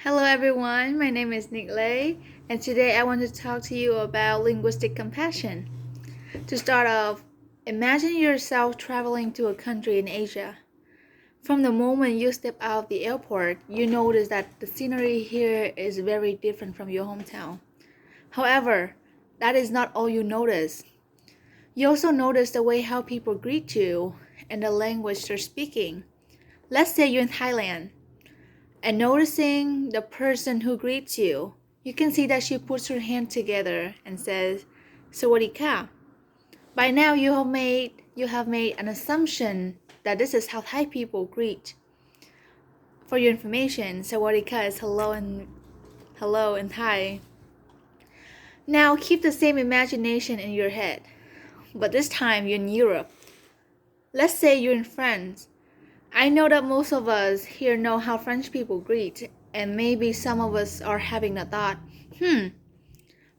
Hello everyone, my name is Nick Lei, and today I want to talk to you about linguistic compassion. To start off, imagine yourself traveling to a country in Asia. From the moment you step out of the airport, you notice that the scenery here is very different from your hometown. However, that is not all you notice. You also notice the way how people greet you and the language they're speaking. Let's say you're in Thailand. And noticing the person who greets you, you can see that she puts her hand together and says, "Sawadee ka." By now, you have made an assumption that this is how Thai people greet. For your information, "Sawadee ka" is hello in Thai. Now, keep the same imagination in your head, but this time you're in Europe. Let's say you're in France. I know that most of us here know how French people greet, and maybe some of us are having the thought,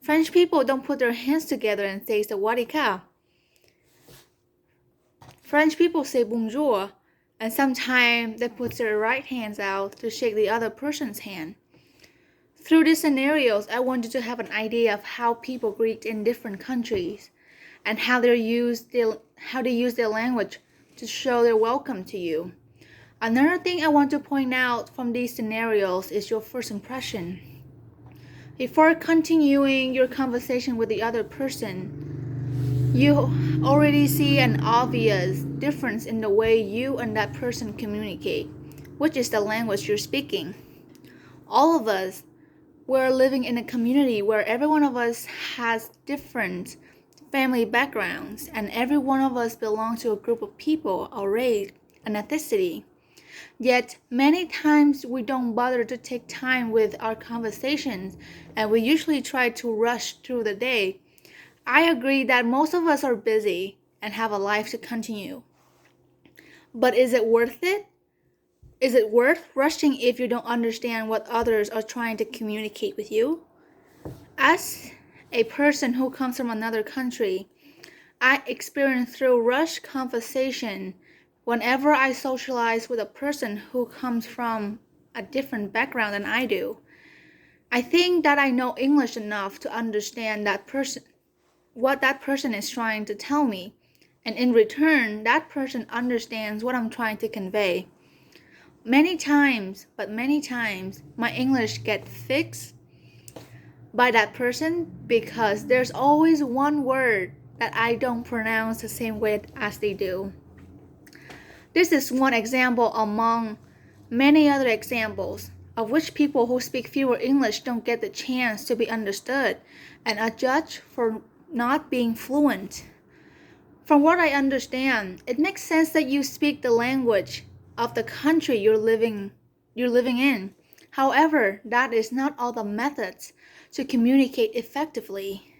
French people don't put their hands together and say "Sawadee ka." French people say bonjour, and sometimes they put their right hands out to shake the other person's hand. Through these scenarios, I want you to have an idea of how people greet in different countries, and how they use their language to show their welcome to you. Another thing I want to point out from these scenarios is your first impression. Before continuing your conversation with the other person, you already see an obvious difference in the way you and that person communicate, which is the language you're speaking. All of us, we're living in a community where every one of us has different family backgrounds, and every one of us belongs to a group of people or race and ethnicity. Yet, many times we don't bother to take time with our conversations, and we usually try to rush through the day. I agree that most of us are busy and have a life to continue. But is it worth it? Is it worth rushing if you don't understand what others are trying to communicate with you? As a person who comes from another country, I experience through rush conversation whenever I socialize with a person who comes from a different background than I do. I think that I know English enough to understand what that person is trying to tell me, and in return, that person understands what I'm trying to convey. Many times, my English gets fixed by that person because there's always one word that I don't pronounce the same way as they do. This is one example among many other examples of which people who speak fewer English don't get the chance to be understood and are judged for not being fluent. From what I understand, it makes sense that you speak the language of the country you're living in. However, that is not all the methods to communicate effectively.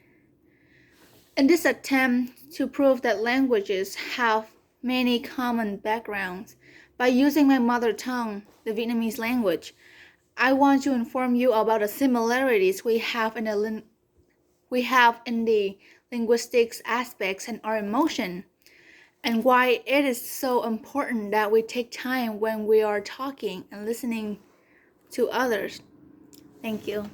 In this attempt to prove that languages have many common backgrounds, by using my mother tongue, the Vietnamese language, I want to inform you about the similarities we have in the linguistics aspects and our emotion, and why it is so important that we take time when we are talking and listening to others. Thank you.